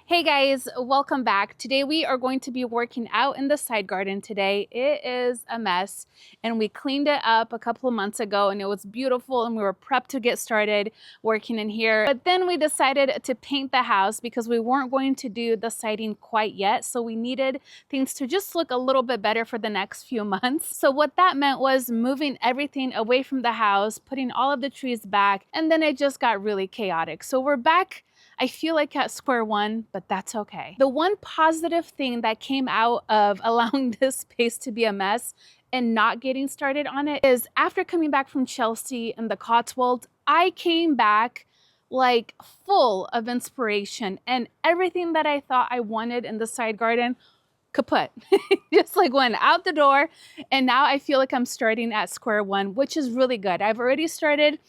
Hey guys, welcome back. Today we are going to be working out in the side garden today. It is a mess and we cleaned it up a couple of months ago and it was beautiful and we were prepped to get started working in here. But then we decided to paint the house because we weren't going to do the siding quite yet. So we needed things to just look a little bit better for the next few months. So what that meant was moving everything away from the house, putting all of the trees back, and then it just got really chaotic. So we're back, I feel like, at square one, but that's okay. The one positive thing that came out of allowing this space to be a mess and not getting started on it is after coming back from Chelsea and the Cotswolds, I came back like full of inspiration and everything that I thought I wanted in the side garden, kaput. Just like went out the door. And now I feel like I'm starting at square one, which is really good. I've already started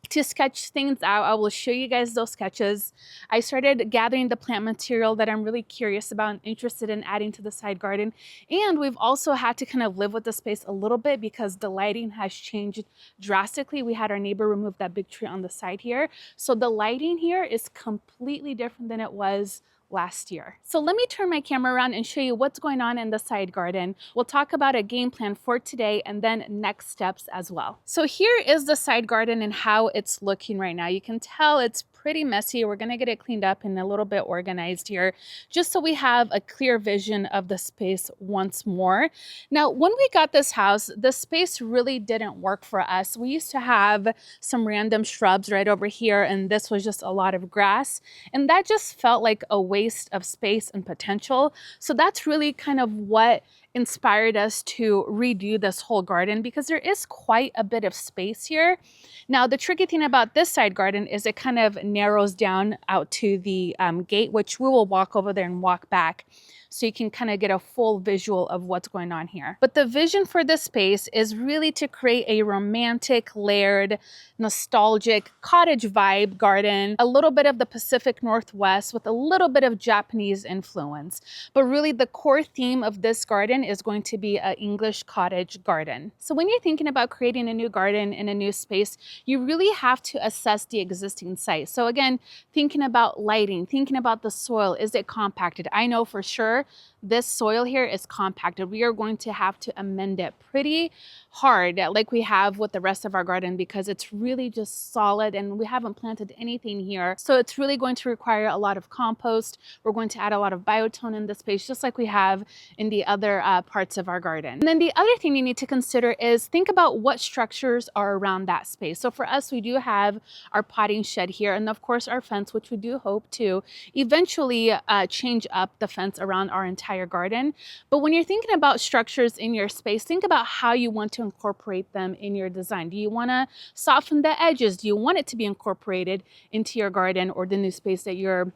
to sketch things out. I will show you guys those sketches. I started gathering the plant material that I'm really curious about and interested in adding to the side garden. And we've also had to kind of live with the space a little bit because the lighting has changed drastically. We had our neighbor remove that big tree on the side here. So the lighting here is completely different than it was last year. So let me turn my camera around and show you what's going on in the side garden. We'll talk about a game plan for today and then next steps as well. So here is the side garden and how it's looking right now. You can tell it's pretty messy. We're going to get it cleaned up and a little bit organized here just so we have a clear vision of the space once more. Now, when we got this house, the space really didn't work for us. We used to have some random shrubs right over here and this was just a lot of grass, and that just felt like a waste of space and potential. So that's really kind of what inspired us to redo this whole garden because there is quite a bit of space here. Now, the tricky thing about this side garden is it kind of narrows down out to the gate, which we will walk over there and walk back so you can kind of get a full visual of what's going on here. But the vision for this space is really to create a romantic, layered, nostalgic cottage vibe garden, a little bit of the Pacific Northwest with a little bit of Japanese influence. But really the core theme of this garden is going to be an English cottage garden. So when you're thinking about creating a new garden in a new space, you really have to assess the existing site. So again, thinking about lighting, thinking about the soil, is it compacted? I know for sure this soil here is compacted. We are going to have to amend it pretty hard like we have with the rest of our garden because it's really just solid and we haven't planted anything here. So it's really going to require a lot of compost. We're going to add a lot of biotone in this space just like we have in the other parts of our garden. And then the other thing you need to consider is think about what structures are around that space. So for us, we do have our potting shed here and of course our fence, which we do hope to eventually change up the fence around our entire garden. But when you're thinking about structures in your space, think about how you want to incorporate them in your design. Do you want to soften the edges? Do you want it to be incorporated into your garden or the new space that you're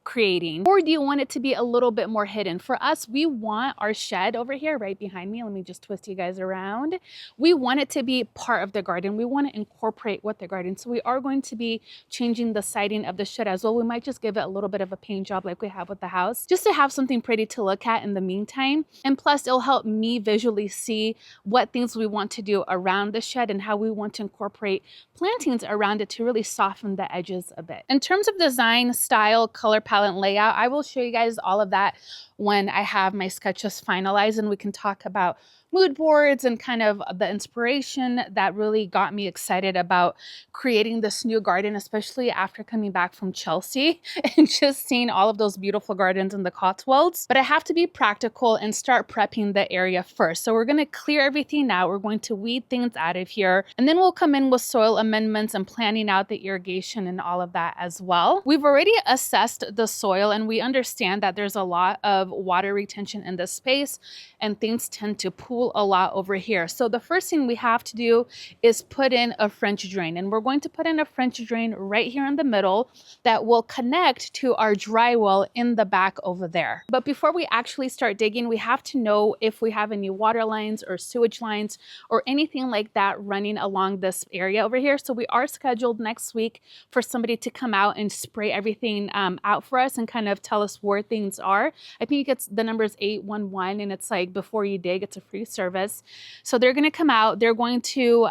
creating? Or do you want it to be a little bit more hidden? For us, we want our shed over here right behind me. Let me just twist you guys around. We want it to be part of the garden. We want to incorporate with the garden. So we are going to be changing the siding of the shed as well. We might just give it a little bit of a paint job like we have with the house, just to have something pretty to look at in the meantime. And plus, it'll help me visually see what things we want to do around the shed and how we want to incorporate plantings around it to really soften the edges a bit. In terms of design, style, color palette, and layout, I will show you guys all of that when I have my sketches finalized and we can talk about mood boards and kind of the inspiration that really got me excited about creating this new garden, especially after coming back from Chelsea and just seeing all of those beautiful gardens in the Cotswolds. But I have to be practical and start prepping the area first. So we're going to clear everything out. We're going to weed things out of here, and then we'll come in with soil amendments and planning out the irrigation and all of that as well. We've already assessed the soil and we understand that there's a lot of water retention in this space and things tend to pool a lot over here. So the first thing we have to do is put in a French drain, and we're going to put in a French drain right here in the middle that will connect to our dry well in the back over there. But before we actually start digging, we have to know if we have any water lines or sewage lines or anything like that running along this area over here. So we are scheduled next week for somebody to come out and spray everything out for us and kind of tell us where things are. I think it's the number is 811 and it's like before you dig, it's a free service. So they're going to come out. They're going to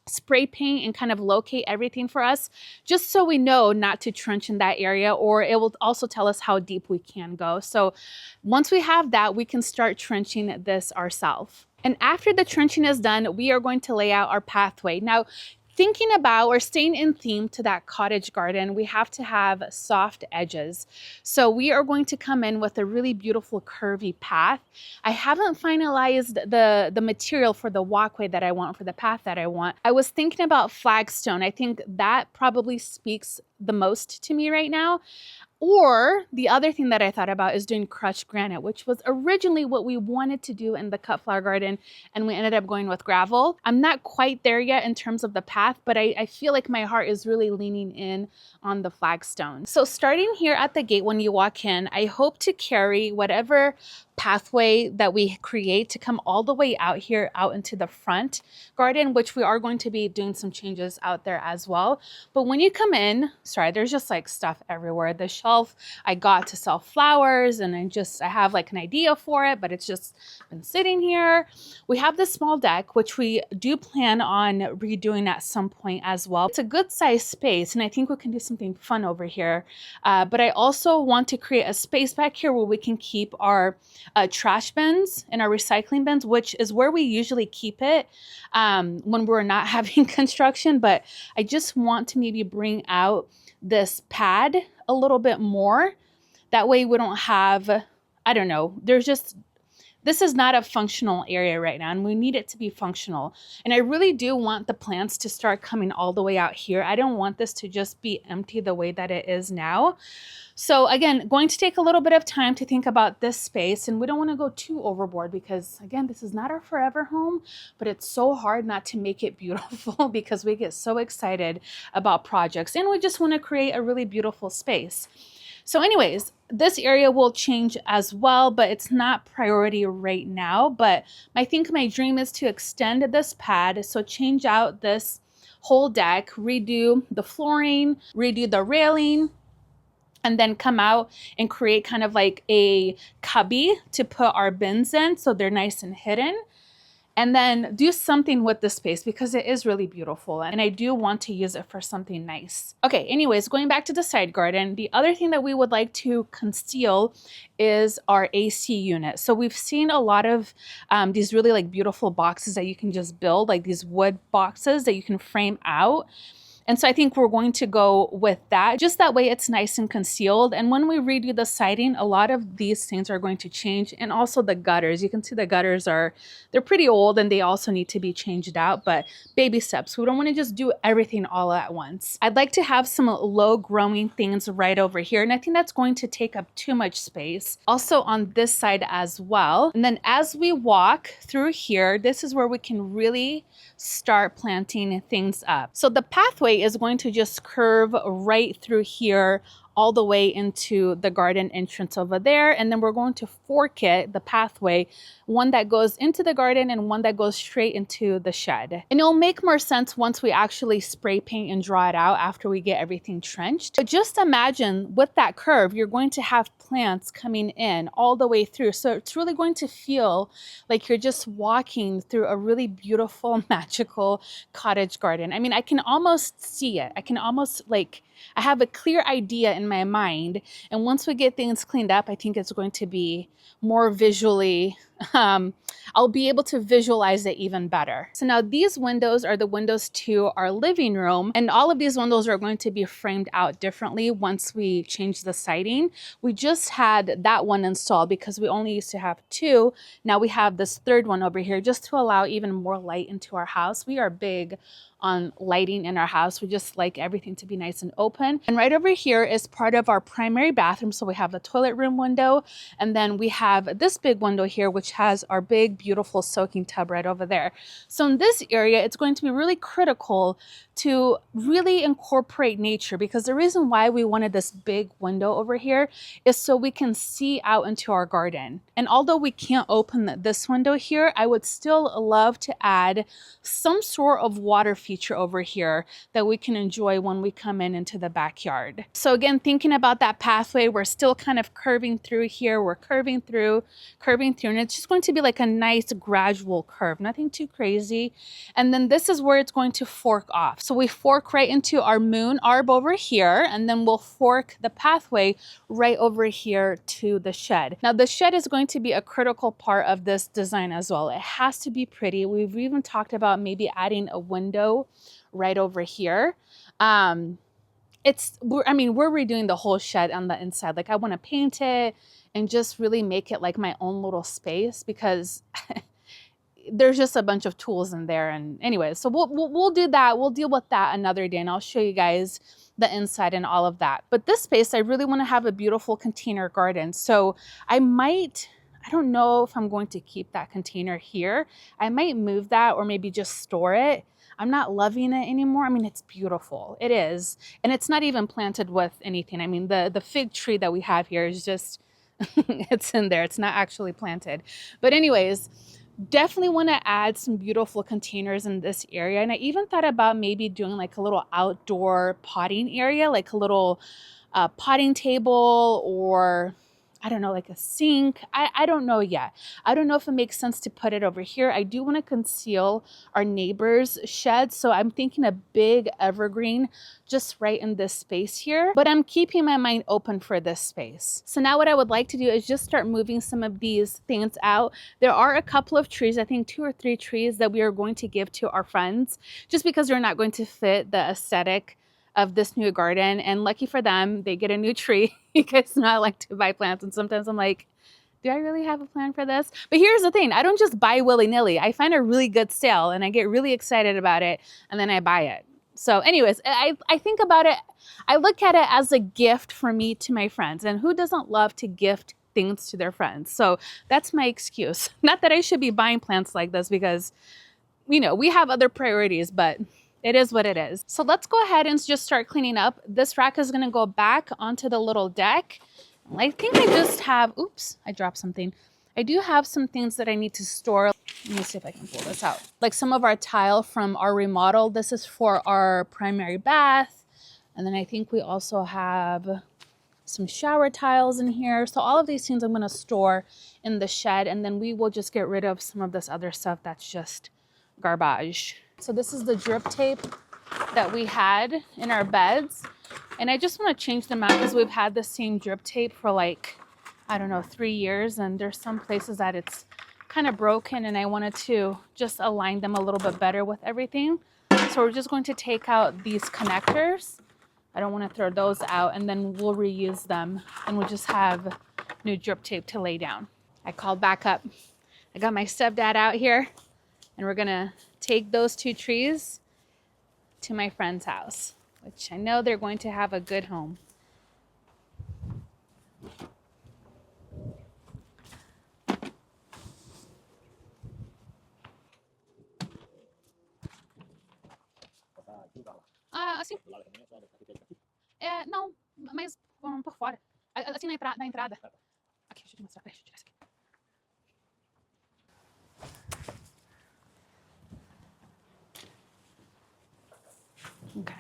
spray paint and kind of locate everything for us, just so we know not to trench in that area, or it will also tell us how deep we can go. So once we have that, we can start trenching this ourselves. And after the trenching is done, we are going to lay out our pathway. Now, thinking about or staying in theme to that cottage garden, we have to have soft edges. So we are going to come in with a really beautiful curvy path. I haven't finalized the material for the walkway that I want, for the path that I want. I was thinking about flagstone. I think that probably speaks the most to me right now. Or the other thing that I thought about is doing crushed granite, which was originally what we wanted to do in the cut flower garden, and we ended up going with gravel. I'm not quite there yet in terms of the path, but I feel like my heart is really leaning in on the flagstone. So starting here at the gate when you walk in, I hope to carry whatever pathway that we create to come all the way out here, out into the front garden, which we are going to be doing some changes out there as well. But when you come in, sorry, there's just like stuff everywhere. The shelf I got to sell flowers, and I have like an idea for it, but it's just been sitting here. We have this small deck, which we do plan on redoing at some point as well. It's a good sized space, and I think we can do something fun over here. But I also want to create a space back here where we can keep our trash bins and our recycling bins, which is where we usually keep it when we're not having construction. But I just want to maybe bring out this pad a little bit more. That way we don't have, I don't know, this is not a functional area right now, and we need it to be functional. And I really do want the plants to start coming all the way out here. I don't want this to just be empty the way that it is now. So again, going to take a little bit of time to think about this space, and we don't want to go too overboard because again, this is not our forever home, but it's so hard not to make it beautiful because we get so excited about projects and we just want to create a really beautiful space. So anyways, this area will change as well, but it's not priority right now. But I think my dream is to extend this pad. So change out this whole deck, redo the flooring, redo the railing, and then come out and create kind of like a cubby to put our bins in so they're nice and hidden. And then do something with the space because it is really beautiful and I do want to use it for something nice. Okay, anyways, going back to the side garden, the other thing that we would like to conceal is our AC unit. So we've seen a lot of these really like beautiful boxes that you can just build, like these wood boxes that you can frame out. And so I think we're going to go with that. Just that way it's nice and concealed. And when we redo the siding, a lot of these things are going to change. And also the gutters. You can see the gutters they're pretty old and they also need to be changed out, but baby steps. We don't want to just do everything all at once. I'd like to have some low growing things right over here. And I think that's going to take up too much space. Also on this side as well. And then as we walk through here, this is where we can really start planting things up. So the pathway is going to just curve right through here all the way into the garden entrance over there. And then we're going to fork it, the pathway, one that goes into the garden and one that goes straight into the shed. And it'll make more sense once we actually spray paint and draw it out after we get everything trenched. But just imagine with that curve, you're going to have plants coming in all the way through. So it's really going to feel like you're just walking through a really beautiful, magical cottage garden. I mean, I can almost see it. I can almost I have a clear idea in my mind. And once we get things cleaned up, I think it's going to be more visually, I'll be able to visualize it even better. So now these windows are the windows to our living room. And all of these windows are going to be framed out differently once we change the siding. We just had that one installed because we only used to have two. Now we have this third one over here just to allow even more light into our house. We are big on lighting in our house. We just like everything to be nice and open. And right over here is part of our primary bathroom. So we have the toilet room window, and then we have this big window here, which has our big, beautiful soaking tub right over there. So in this area, it's going to be really critical to really incorporate nature, because the reason why we wanted this big window over here is so we can see out into our garden. And although we can't open this window here, I would still love to add some sort of water feature over here that we can enjoy when we come into the backyard. So again, thinking about that pathway, we're still kind of curving through here. We're curving through, and it's just going to be like a nice gradual curve, nothing too crazy. And then this is where it's going to fork off. So we fork right into our moon arb over here, and then we'll fork the pathway right over here to the shed. Now the shed is going to be a critical part of this design as well. It has to be pretty. We've even talked about maybe adding a window right over here. We're redoing the whole shed on the inside. Like I want to paint it and just really make it like my own little space, because there's just a bunch of tools in there. And anyways, so we'll do that. We'll deal with that another day, and I'll show you guys the inside and all of that. But this space, I really want to have a beautiful container garden. So I don't know if I'm going to keep that container here. I might move that or maybe just store it. I'm not loving it anymore. I mean, it's beautiful. It is. And it's not even planted with anything. I mean, the fig tree that we have here is just, it's in there. It's not actually planted. But anyways, definitely want to add some beautiful containers in this area. And I even thought about maybe doing like a little outdoor potting area, like a little potting table, or I don't know, like a sink. I don't know yet. I don't know if it makes sense to put it over here. I do want to conceal our neighbor's shed. So I'm thinking a big evergreen just right in this space here, but I'm keeping my mind open for this space. So now what I would like to do is just start moving some of these things out. There are a couple of trees, I think 2 or 3 trees that we are going to give to our friends, just because they're not going to fit the aesthetic of this new garden. And lucky for them, they get a new tree, because I like to buy plants, and sometimes I'm like, do I really have a plan for this? But here's the thing, I don't just buy willy-nilly. I find a really good sale and I get really excited about it, and then I buy it. So anyways, I think about it, I look at it as a gift for me to my friends, and who doesn't love to gift things to their friends? So that's my excuse. Not that I should be buying plants like this, because we have other priorities, but it is what it is. So let's go ahead and just start cleaning up. This rack is gonna go back onto the little deck. I think I just have, oops, I dropped something. I do have some things that I need to store. Let me see if I can pull this out. Like some of our tile from our remodel. This is for our primary bath. And then I think we also have some shower tiles in here. So all of these things I'm gonna store in the shed, and then we will just get rid of some of this other stuff that's just garbage. So this is the drip tape that we had in our beds. And I just want to change them out, because we've had the same drip tape for like, I don't know, 3 years. And there's some places that it's kind of broken, and I wanted to just align them a little bit better with everything. So we're just going to take out these connectors. I don't want to throw those out, and then we'll reuse them, and we'll just have new drip tape to lay down. I called back up. I got my stepdad out here, and we're gonna take those 2 trees to my friend's house, which I know they're going to have a good home. Assim? Não, mas por fora. Assim na entrada. Aqui, deixa eu te mostrar. Deixa eu tirar isso aqui. Okay.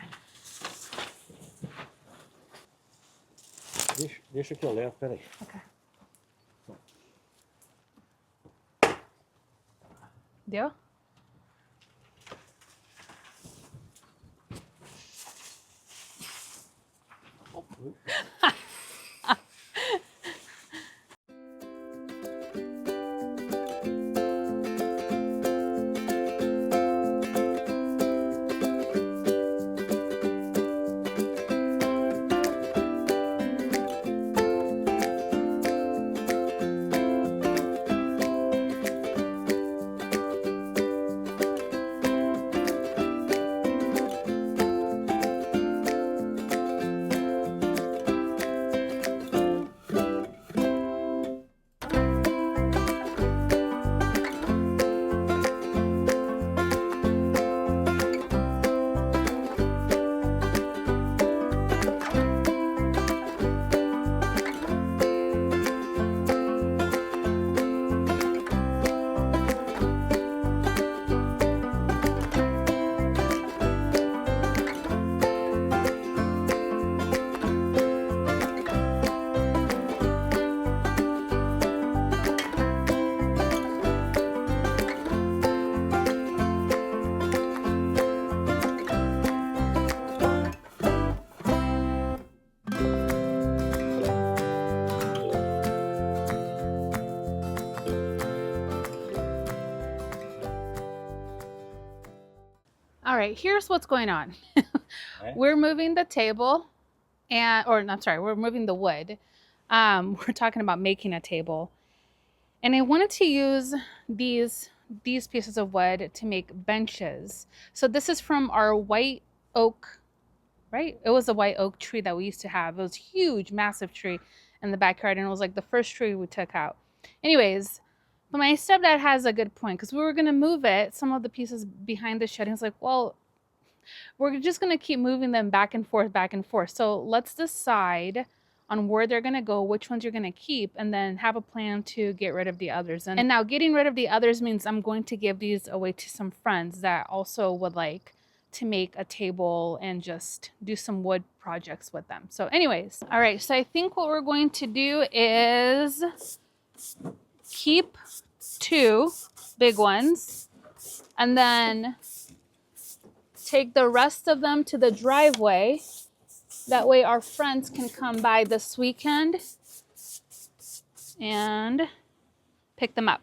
Deixa que eu levo, peraí. Okay. Deu? right, here's what's going on. Right? We're moving the table we're moving the wood. We're talking about making a table. And I wanted to use these pieces of wood to make benches. So this is from our white oak, right? It was a white oak tree that we used to have. It was a huge, massive tree in the backyard, and it was like the first tree we took out. Anyways, but my stepdad has a good point, because we were going to move it, some of the pieces behind the shed. He's like, well, we're just going to keep moving them back and forth, back and forth. So let's decide on where they're going to go, which ones you're going to keep, and then have a plan to get rid of the others. And now getting rid of the others means I'm going to give these away to some friends that also would like to make a table and just do some wood projects with them. So anyways, all right, so I think what we're going to do is keep 2 big ones and then take the rest of them to the driveway. That way our friends can come by this weekend and pick them up.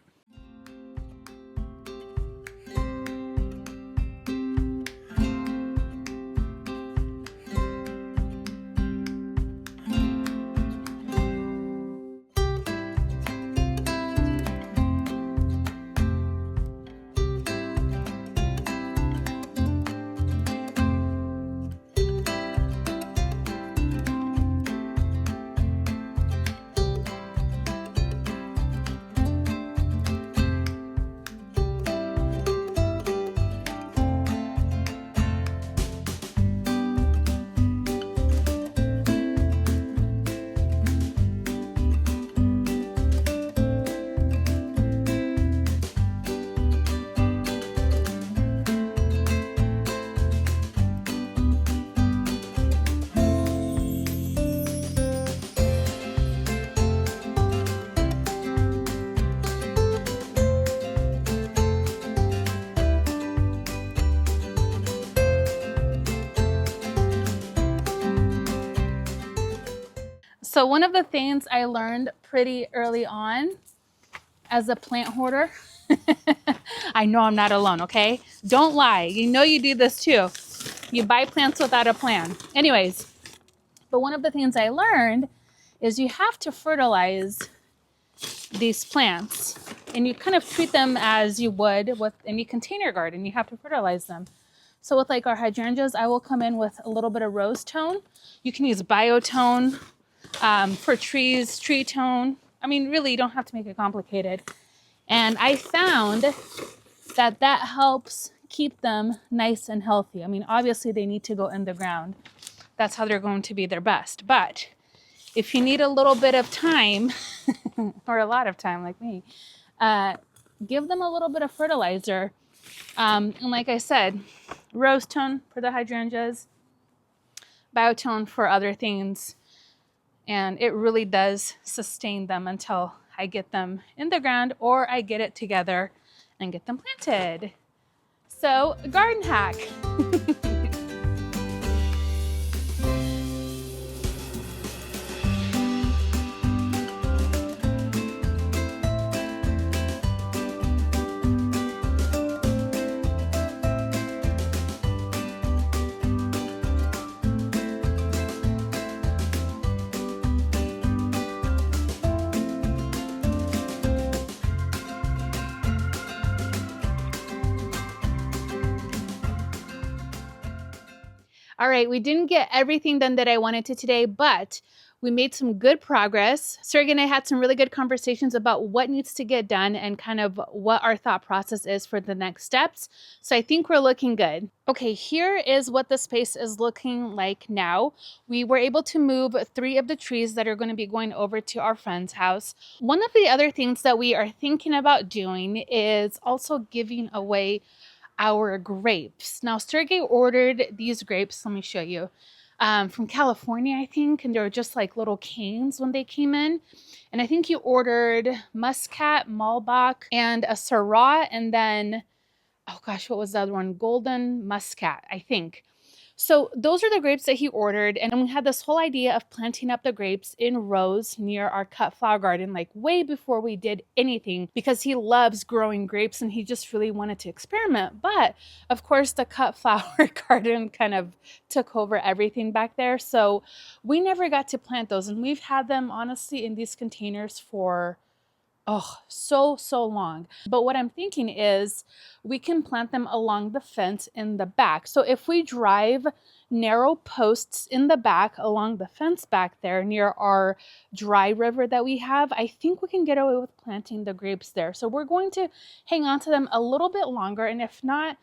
So one of the things I learned pretty early on as a plant hoarder, I know I'm not alone, okay? Don't lie. You know you do this too. You buy plants without a plan. Anyways, but one of the things I learned is you have to fertilize these plants, and you kind of treat them as you would with any container garden. You have to fertilize them. So with like our hydrangeas, I will come in with a little bit of rose tone. You can use biotone. For trees, tree tone. I mean, really, you don't have to make it complicated. And I found that that helps keep them nice and healthy. I mean, obviously, they need to go in the ground. That's how they're going to be their best. But if you need a little bit of time, or a lot of time like me, give them a little bit of fertilizer. And like I said, rose tone for the hydrangeas, biotone for other things. And it really does sustain them until I get them in the ground or I get it together and get them planted. So, a garden hack. All right, we didn't get everything done that I wanted to today, but we made some good progress. Sergey and I had some really good conversations about what needs to get done and kind of what our thought process is for the next steps. So I think we're looking good. Okay, here is what the space is looking like now. We were able to move 3 of the trees that are going to be going over to our friend's house. One of the other things that we are thinking about doing is also giving away our grapes. Now, Sergey ordered these grapes, let me show you, from California, I think, and they were just like little canes when they came in. And I think he ordered Muscat, Malbec, and a Syrah, and then, oh gosh, what was the other one? Golden Muscat, I think. So those are the grapes that he ordered. And we had this whole idea of planting up the grapes in rows near our cut flower garden, like way before we did anything, because he loves growing grapes and he just really wanted to experiment. But of course, the cut flower garden kind of took over everything back there. So we never got to plant those. And we've had them honestly in these containers for so long. But what I'm thinking is we can plant them along the fence in the back. So if we drive narrow posts in the back along the fence back there near our dry river that we have, I think we can get away with planting the grapes there. So we're going to hang on to them a little bit longer, and if not,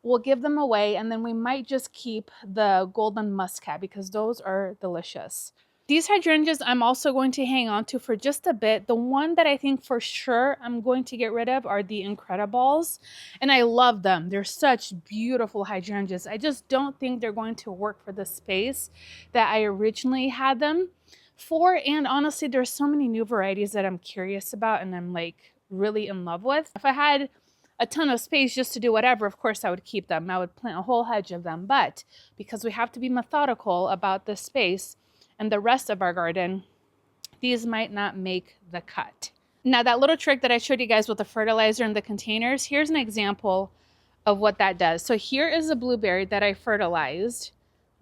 we'll give them away, and then we might just keep the golden muscat because those are delicious. These hydrangeas I'm also going to hang on to for just a bit. The one that I think for sure I'm going to get rid of are the Incredibles. And I love them. They're such beautiful hydrangeas. I just don't think they're going to work for the space that I originally had them for. And honestly, there's so many new varieties that I'm curious about and I'm like really in love with. If I had a ton of space just to do whatever, of course I would keep them. I would plant a whole hedge of them. But because we have to be methodical about the space and the rest of our garden, these might not make the cut. Now that little trick that I showed you guys with the fertilizer in the containers, here's an example of what that does. So here is a blueberry that I fertilized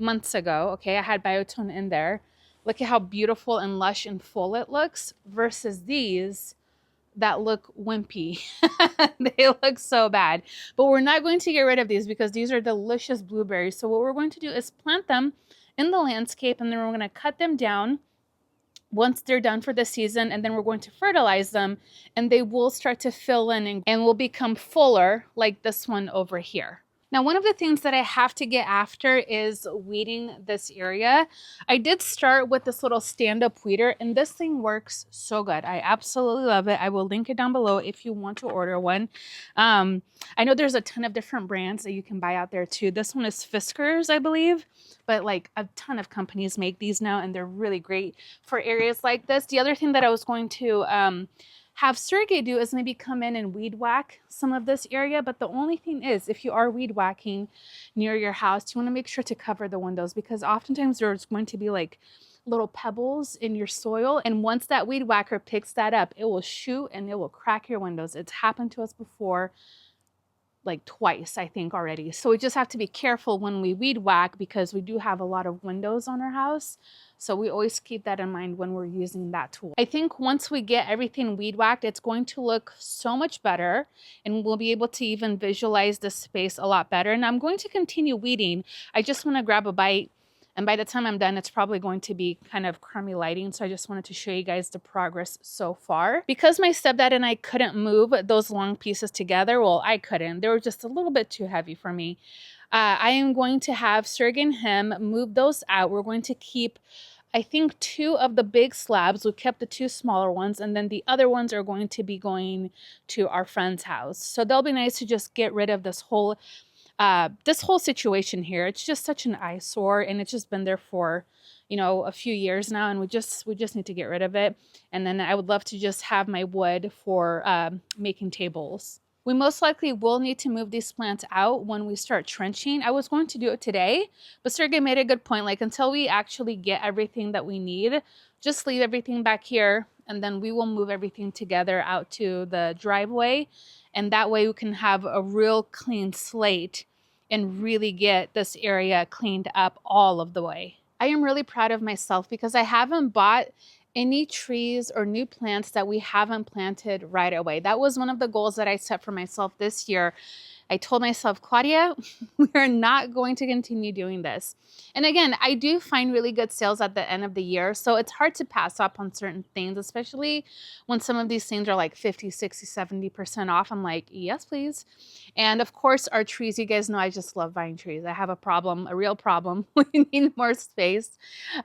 months ago. Okay, I had biotone in there. Look at how beautiful and lush and full it looks versus these that look wimpy. They look so bad. But we're not going to get rid of these because these are delicious blueberries. So what we're going to do is plant them in the landscape, and then we're going to cut them down once they're done for the season, and then we're going to fertilize them, and they will start to fill in and will become fuller like this one over here. Now, one of the things that I have to get after is weeding this area. I did start with this little stand-up weeder, and this thing works so good. I absolutely love it. I will link it down below if you want to order one. I know there's a ton of different brands that you can buy out there too. This one is Fiskars, I believe, but like a ton of companies make these now, and they're really great for areas like this. The other thing that I was going to have Sergey do is maybe come in and weed whack some of this area. But the only thing is, if you are weed whacking near your house, you want to make sure to cover the windows, because oftentimes there's going to be like little pebbles in your soil. And once that weed whacker picks that up, it will shoot and it will crack your windows. It's happened to us before, like twice, I think already. So we just have to be careful when we weed whack, because we do have a lot of windows on our house. So we always keep that in mind when we're using that tool. I think once we get everything weed whacked, it's going to look so much better, and we'll be able to even visualize the space a lot better. And I'm going to continue weeding. I just want to grab a bite, and by the time I'm done, it's probably going to be kind of crummy lighting. So I just wanted to show you guys the progress so far. Because my stepdad and I couldn't move those long pieces together, well, I couldn't. They were just a little bit too heavy for me. I am going to have Sergey and him move those out. We're going to keep, I think, 2 of the big slabs. We kept the 2 smaller ones, and then the other ones are going to be going to our friend's house. So they'll be nice to just get rid of this whole situation here. It's just such an eyesore, and it's just been there for, you know, a few years now, and we just need to get rid of it. And then I would love to just have my wood for making tables. We most likely will need to move these plants out when we start trenching. I was going to do it today, but Sergey made a good point. Like, until we actually get everything that we need, just leave everything back here, and then we will move everything together out to the driveway. And that way we can have a real clean slate and really get this area cleaned up all of the way. I am really proud of myself because I haven't bought any trees or new plants that we haven't planted right away. That was one of the goals that I set for myself this year. I told myself, Claudia, we are not going to continue doing this. And again, I do find really good sales at the end of the year. So it's hard to pass up on certain things, especially when some of these things are like 50, 60, 70% off. I'm like, yes, please. And of course, our trees, you guys know I just love buying trees. I have a problem, a real problem. We need more space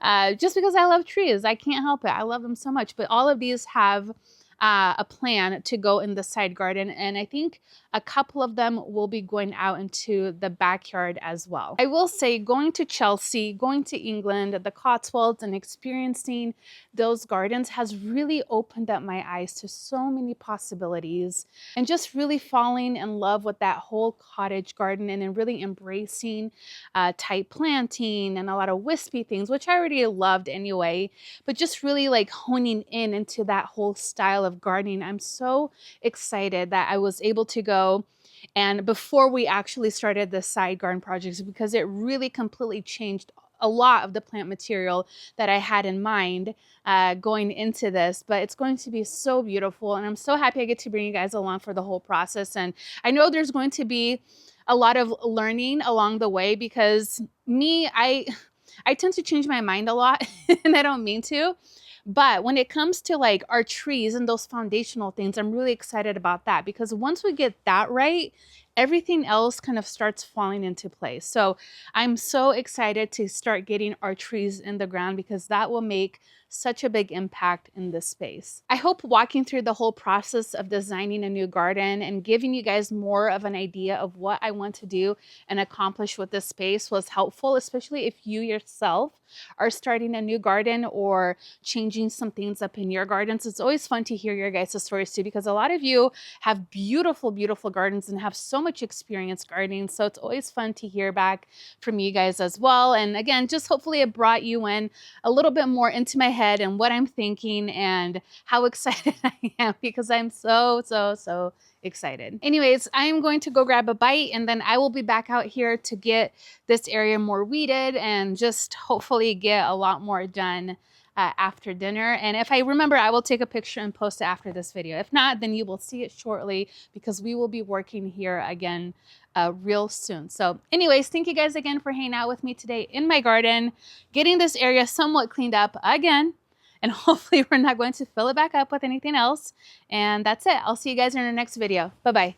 just because I love trees. I can't help it. I love them so much. But all of these have a plan to go in the side garden, and I think a couple of them will be going out into the backyard as well. I will say, going to Chelsea, going to England, the Cotswolds, and experiencing those gardens has really opened up my eyes to so many possibilities, and just really falling in love with that whole cottage garden, and then really embracing tight planting and a lot of wispy things, which I already loved anyway, but just really like honing in into that whole style of gardening. I'm so excited that I was able to go, and before we actually started the side garden projects, because it really completely changed a lot of the plant material that I had in mind going into this. But it's going to be so beautiful, and I'm so happy I get to bring you guys along for the whole process. And I know there's going to be a lot of learning along the way, because I tend to change my mind a lot and I don't mean to. But when it comes to like our trees and those foundational things, I'm really excited about that, because once we get that right, everything else kind of starts falling into place. So I'm so excited to start getting our trees in the ground, because that will make such a big impact in this space. I hope walking through the whole process of designing a new garden and giving you guys more of an idea of what I want to do and accomplish with this space was helpful, especially if you yourself are starting a new garden or changing some things up in your gardens. It's always fun to hear your guys' stories too, because a lot of you have beautiful, beautiful gardens and have so much experience gardening. So it's always fun to hear back from you guys as well. And again, just hopefully it brought you in a little bit more into my head and what I'm thinking and how excited I am, because I'm so excited. Anyways, I am going to go grab a bite, and then I will be back out here to get this area more weeded and just hopefully get a lot more done after dinner. And if I remember, I will take a picture and post it after this video. If not, then you will see it shortly, because we will be working here again real soon. So anyways, thank you guys again for hanging out with me today in my garden, getting this area somewhat cleaned up again. And hopefully we're not going to fill it back up with anything else. And that's it. I'll see you guys in our next video. Bye-bye.